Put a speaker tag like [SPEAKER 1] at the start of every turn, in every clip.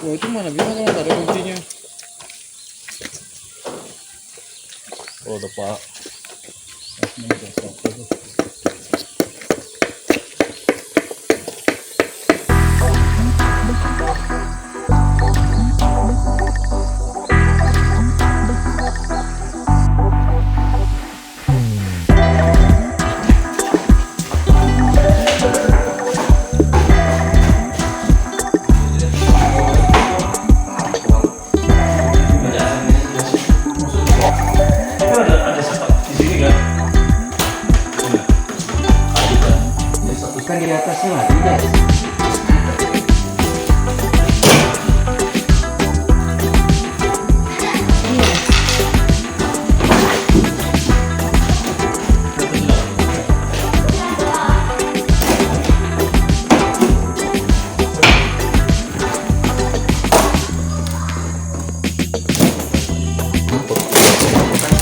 [SPEAKER 1] Oh, itu mana bisa kalau nggak ada kuncinya? Oh, ada Pak.
[SPEAKER 2] Kan di atasnya lagi guys.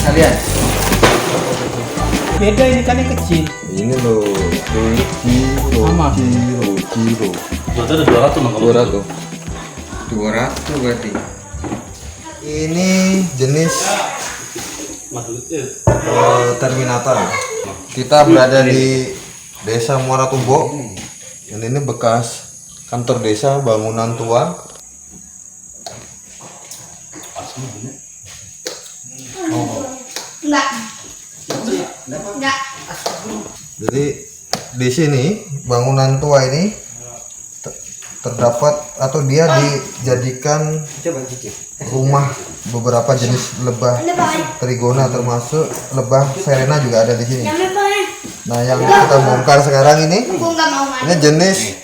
[SPEAKER 2] Kalian beda ini kan yang kecil.
[SPEAKER 3] Ini loh,
[SPEAKER 2] Sama.
[SPEAKER 3] kilo.
[SPEAKER 1] Berarti ada 200 nggak?
[SPEAKER 3] 200. 200 berarti. Ini jenis Terminata. Kita berada di Desa Muara Tumbo. Dan ini bekas kantor desa, bangunan tua.
[SPEAKER 4] Enggak.
[SPEAKER 3] Jadi di sini bangunan tua ini terdapat atau dia dijadikan
[SPEAKER 2] Coba cicip.
[SPEAKER 3] rumah beberapa jenis lebah trigona, termasuk lebah serena juga ada di sini. Nah, yang kita bongkar sekarang ini jenis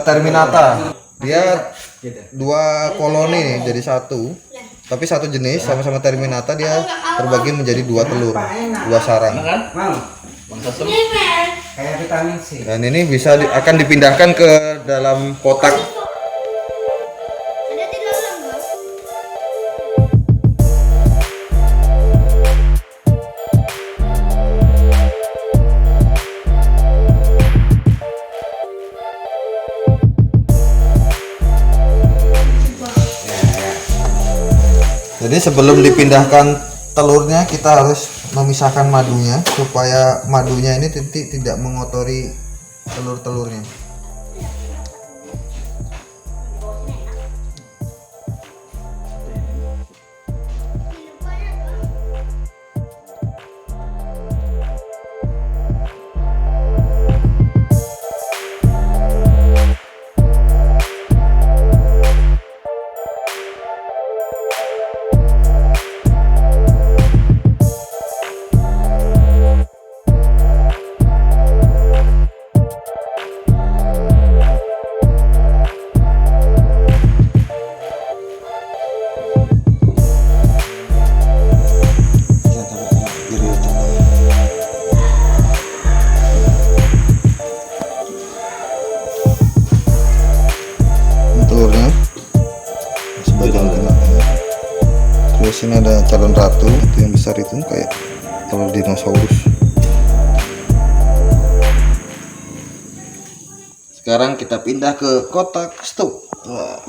[SPEAKER 3] Terminata. Dia dua koloni nih jadi satu, tapi satu jenis sama-sama Terminata. Dia terbagi menjadi dua telur, dua sarang.
[SPEAKER 2] Mau? Kayak vitamin C.
[SPEAKER 3] Dan ini bisa akan dipindahkan ke dalam kotak.
[SPEAKER 4] Ada di dalam, Bang.
[SPEAKER 3] Jadi sebelum dipindahkan telurnya, kita harus memisahkan madunya supaya madunya ini tidak mengotori telur-telurnya. Telurnya sebagian tengah. Terus ini ada calon ratu, itu yang besar itu kayak telur dinosaurus. Sekarang kita pindah ke kotak stok. Wah.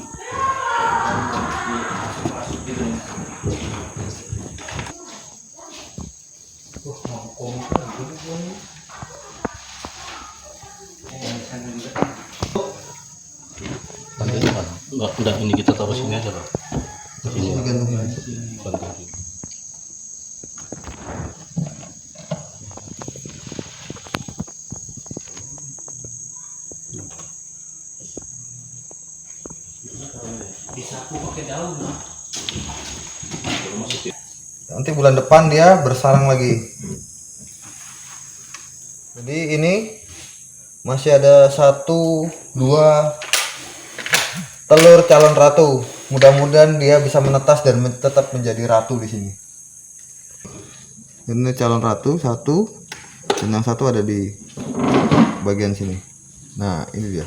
[SPEAKER 1] Enggak, ini kita taruh sini aja lah. Sini.
[SPEAKER 3] Ini gantung.
[SPEAKER 1] Gantung.
[SPEAKER 2] Disapu pakai daun.
[SPEAKER 3] Nanti bulan depan dia bersarang lagi. Jadi ini masih ada 1, 2 telur calon ratu. Mudah-mudahan dia bisa menetas dan tetap menjadi ratu di sini. Ini calon ratu 1, dan yang 1 ada di bagian sini. Nah, ini dia.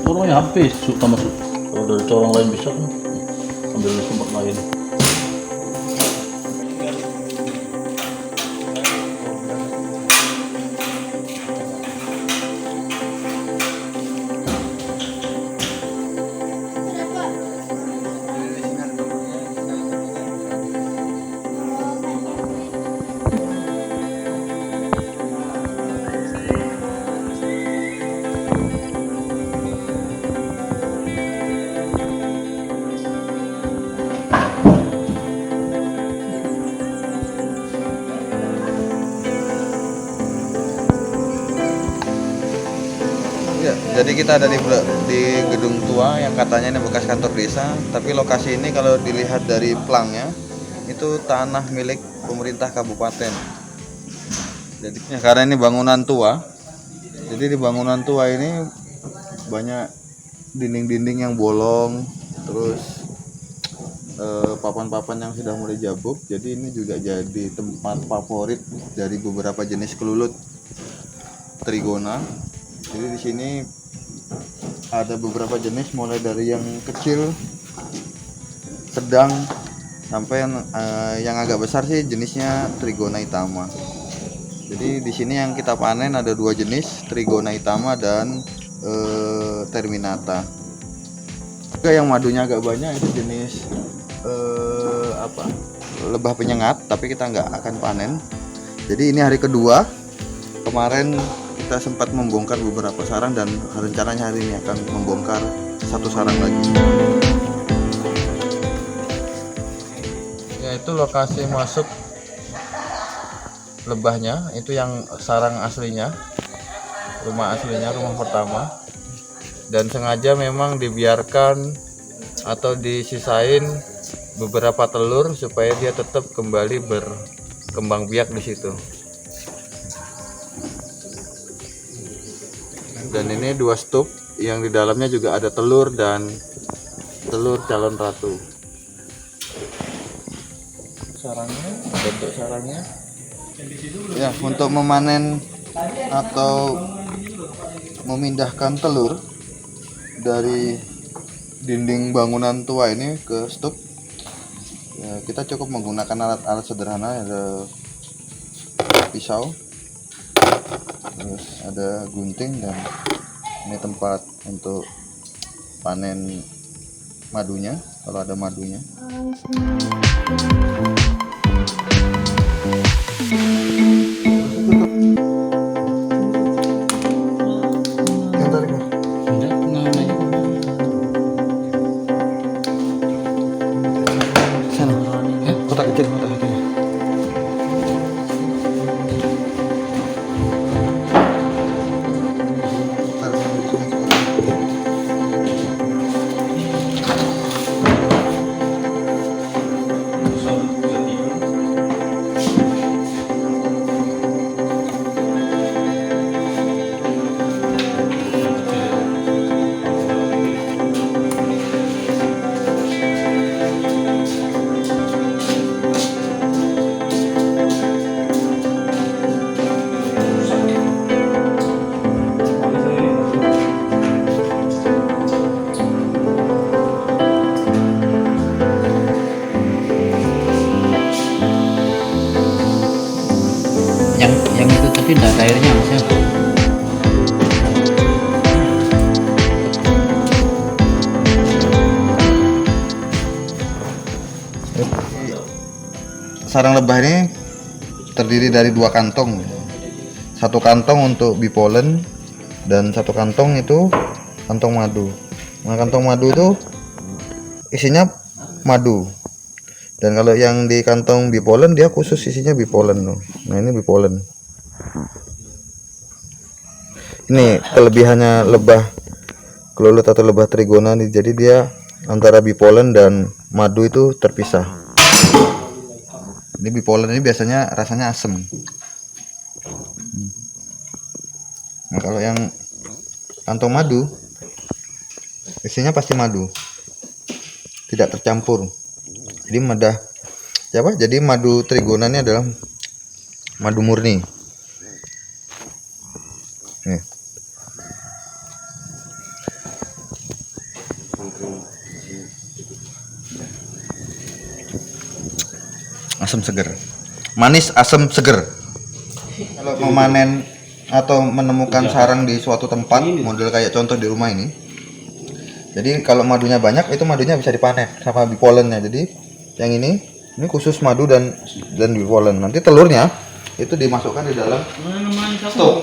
[SPEAKER 1] Corongnya habis, suka masuk. Kalau dari corong lain bisa kan? ambil sumber lain.
[SPEAKER 3] Ya, jadi kita ada di gedung tua yang katanya ini bekas kantor desa, tapi lokasi ini kalau dilihat dari plangnya itu tanah milik pemerintah kabupaten. Jadi karena ini bangunan tua, jadi di bangunan tua ini banyak dinding-dinding yang bolong, terus papan-papan yang sudah mulai jabuk. Jadi ini juga jadi tempat favorit dari beberapa jenis kelulut trigona. Jadi di sini ada beberapa jenis, mulai dari yang kecil, sedang, sampai yang agak besar sih jenisnya Trigona Itama. Jadi di sini yang kita panen ada dua jenis, Trigona Itama dan Terminata. Juga yang madunya agak banyak itu jenis lebah penyengat, tapi kita nggak akan panen. Jadi ini hari kedua. Kemarin kita sempat membongkar beberapa sarang dan rencananya hari ini akan membongkar satu sarang lagi. Yaitu lokasi masuk lebahnya, itu yang sarang aslinya, rumah aslinya, rumah pertama. Dan sengaja memang dibiarkan atau disisain beberapa telur supaya dia tetap kembali berkembang biak di situ. Dan ini dua stup yang di dalamnya juga ada telur dan telur calon ratu. Sarangnya, bentuk sarangnya. Ya, untuk memanen atau memindahkan telur dari dinding bangunan tua ini ke stup, ya, kita cukup menggunakan alat-alat sederhana, ada pisau, terus ada gunting, dan ini tempat untuk panen madunya kalau ada madunya. Sana, kotak kecil, kotak kecil.
[SPEAKER 2] Yang itu tapi enggak ada airnya maksudnya.
[SPEAKER 3] Sarang lebah ini terdiri dari dua kantong. Satu kantong untuk bipolen dan satu kantong itu kantong madu. Nah, kantong madu itu isinya madu. Dan kalau yang di kantong bipolen dia khusus isinya bipolen loh. Nah, ini bipolen. Ini kelebihannya lebah kelulut atau lebah trigona nih. Jadi dia antara bipolen dan madu itu terpisah. Ini bipolen ini biasanya rasanya asem. Nah, kalau yang kantong madu isinya pasti madu, tidak tercampur. Jadi madu trigona ini adalah madu murni. Nih. Asam seger, manis, asam seger. Kalau memanen atau menemukan sarang di suatu tempat, model kayak contoh di rumah ini, jadi kalau madunya banyak, itu madunya bisa dipanen sama bipolennya. Jadi yang ini khusus madu dan bipolen. Nanti telurnya itu dimasukkan di dalam stok.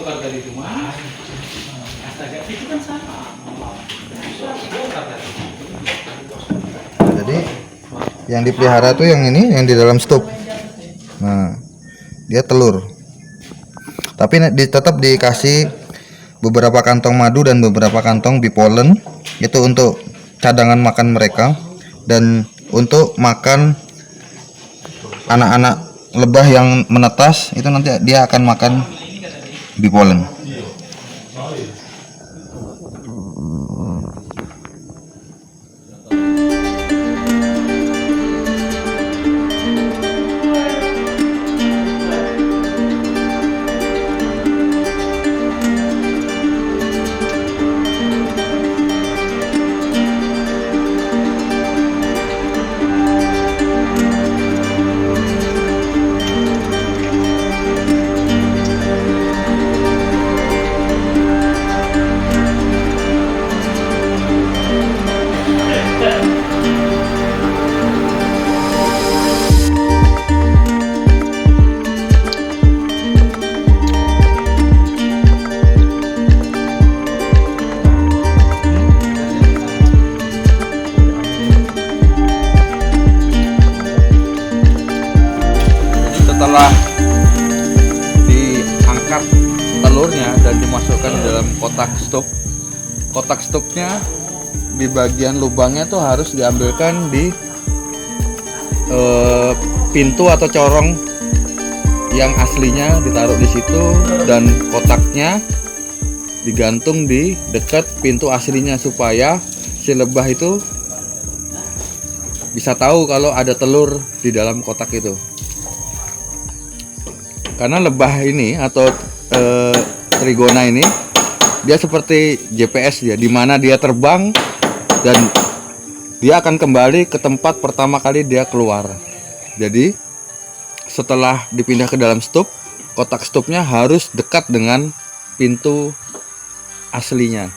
[SPEAKER 3] Jadi yang dipelihara tuh yang ini, yang di dalam stok. Nah, dia telur. Tapi tetap dikasih beberapa kantong madu dan beberapa kantong bipolen, itu untuk cadangan makan mereka, dan untuk makan anak-anak lebah yang menetas itu nanti dia akan makan bipolen. Setelah diangkat telurnya dan dimasukkan ke dalam kotak stoknya di bagian lubangnya tuh harus diambilkan di pintu atau corong yang aslinya, ditaruh di situ, dan kotaknya digantung di dekat pintu aslinya supaya si lebah itu bisa tahu kalau ada telur di dalam kotak itu. Karena lebah ini atau trigona ini dia seperti GPS dia, di mana dia terbang dan dia akan kembali ke tempat pertama kali dia keluar. Jadi setelah dipindah ke dalam stup, kotak stupnya harus dekat dengan pintu aslinya.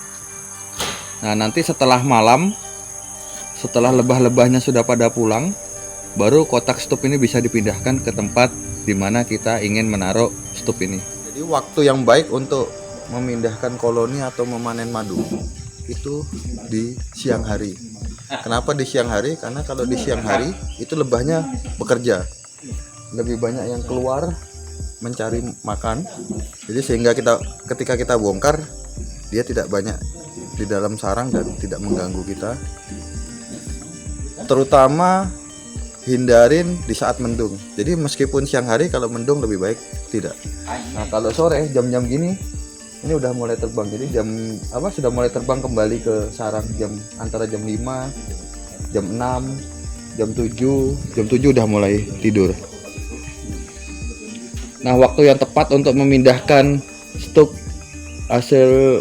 [SPEAKER 3] Nah, nanti setelah malam, setelah lebah-lebahnya sudah pada pulang, baru kotak stup ini bisa dipindahkan ke tempat di mana kita ingin menaruh stup ini. Jadi waktu yang baik untuk memindahkan koloni atau memanen madu itu di siang hari. Kenapa di siang hari? Karena kalau di siang hari itu lebahnya bekerja, lebih banyak yang keluar mencari makan. Jadi sehingga ketika kita bongkar, dia tidak banyak di dalam sarang dan tidak mengganggu kita. Terutama hindarin di saat mendung. Jadi meskipun siang hari, kalau mendung lebih baik tidak. Nah, kalau sore jam-jam gini ini udah mulai terbang. Jadi sudah mulai terbang kembali ke sarang antara jam 5, jam 6, jam 7. Jam 7 udah mulai tidur. Nah, waktu yang tepat untuk memindahkan stup hasil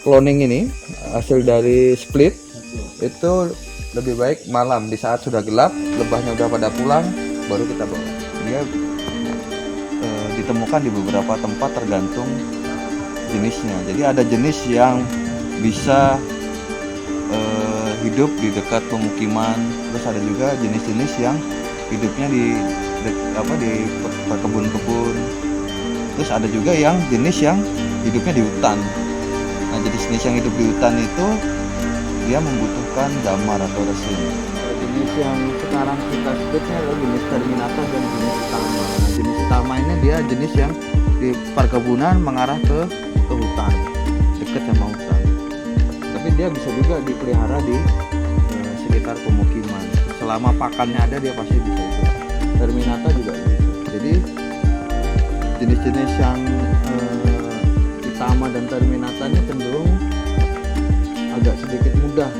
[SPEAKER 3] cloning ini, hasil dari split, itu lebih baik malam, di saat sudah gelap, lebahnya udah pada pulang, baru kita bawa. Dia ditemukan di beberapa tempat tergantung jenisnya. Jadi ada jenis yang bisa hidup di dekat pemukiman, terus ada juga jenis-jenis yang hidupnya di kebun-kebun, terus ada juga yang jenis yang hidupnya di hutan. Nah, jenis-jenis yang hidup di hutan itu dia membutuhkan damar atau resin. Jenis yang sekarang kita sebutnya adalah jenis terminata dan jenis utama. Nah, jenis utama ini dia jenis yang di perkebunan mengarah ke hutan, dekat sama hutan. Tapi dia bisa juga dipelihara di sekitar pemukiman. Selama pakannya ada, dia pasti bisa juga. Terminata juga begitu. Jadi jenis-jenis yang utama dan terminata ini cenderung agak sedikit mudah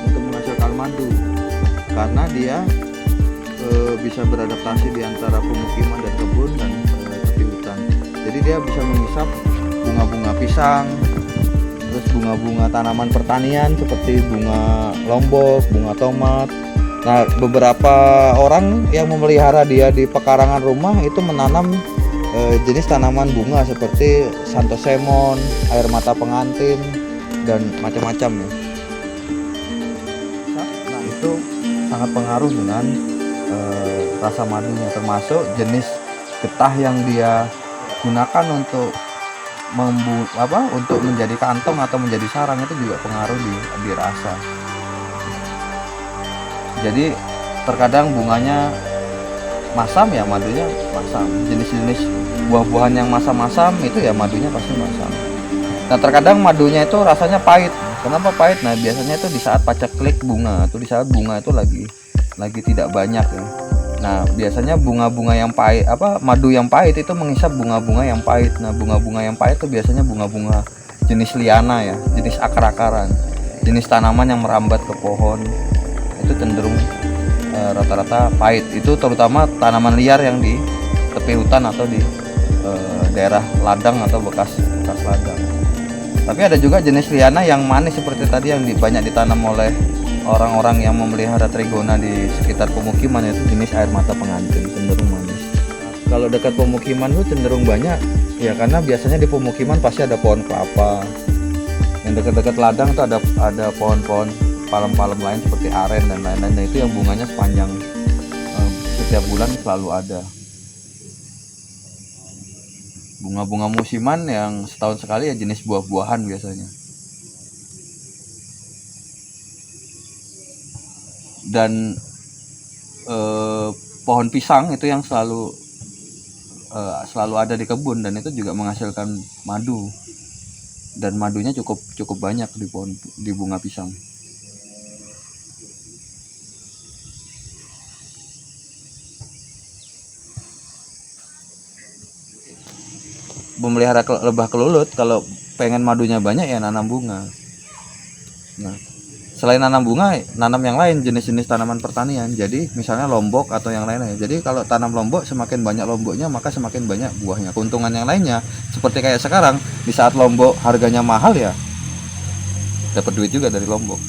[SPEAKER 3] untuk menghasilkan madu karena dia bisa beradaptasi di antara pemukiman dan kebun dan tepi hutan. Jadi dia bisa menghisap bunga-bunga pisang, terus bunga-bunga tanaman pertanian seperti bunga lombok, bunga tomat. Nah, beberapa orang yang memelihara dia di pekarangan rumah itu menanam jenis tanaman bunga seperti santosemon, air mata pengantin, dan macam-macam ya. Nah, itu sangat pengaruh dengan rasa madunya, termasuk jenis getah yang dia gunakan untuk untuk menjadi kantong atau menjadi sarang, itu juga pengaruh di rasa. Jadi terkadang bunganya masam ya madunya masam. Jenis-jenis buah-buahan yang masam-masam itu ya madunya pasti masam. Nah, terkadang madunya itu rasanya pahit. Kenapa pahit? Nah, biasanya itu di saat paceklik bunga atau di saat bunga itu lagi tidak banyak ya. Nah, biasanya bunga-bunga yang pahit, madu yang pahit itu menghisap bunga-bunga yang pahit. Nah, bunga-bunga yang pahit itu biasanya bunga-bunga jenis liana ya, jenis akar-akaran, jenis tanaman yang merambat ke pohon. Itu cenderung rata-rata pahit. Itu terutama tanaman liar yang di tepi hutan atau di daerah ladang atau bekas ladang. Tapi ada juga jenis liana yang manis seperti tadi yang banyak ditanam oleh orang-orang yang memelihara trigona di sekitar pemukiman, yaitu jenis air mata pengantin, cenderung manis. Kalau dekat pemukiman itu cenderung banyak ya, karena biasanya di pemukiman pasti ada pohon kelapa. Yang dekat-dekat ladang itu ada pohon-pohon palem-palem lain seperti aren dan lain-lain. Nah, itu yang bunganya sepanjang setiap bulan selalu ada. Bunga-bunga musiman yang setahun sekali ya jenis buah-buahan biasanya. Dan pohon pisang itu yang selalu ada di kebun, dan itu juga menghasilkan madu, dan madunya cukup banyak di bunga pisang. Memelihara lebah kelulut, kalau pengen madunya banyak ya nanam bunga. Nah, selain nanam bunga, nanam yang lain, jenis-jenis tanaman pertanian. Jadi misalnya lombok atau yang lainnya. Jadi kalau tanam lombok, semakin banyak lomboknya maka semakin banyak buahnya. Keuntungan yang lainnya seperti kayak sekarang, di saat lombok harganya mahal ya, dapat duit juga dari lombok.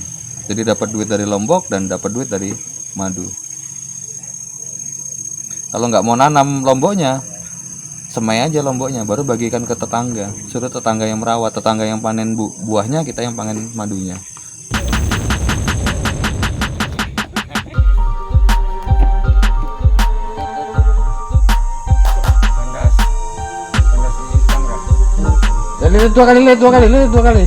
[SPEAKER 3] Jadi dapat duit dari lombok dan dapat duit dari madu. Kalau nggak mau nanam lomboknya, semai aja lomboknya, baru bagikan ke tetangga. Suruh tetangga yang merawat, tetangga yang panen buahnya, kita yang panen madunya.
[SPEAKER 2] Lihat dua kali.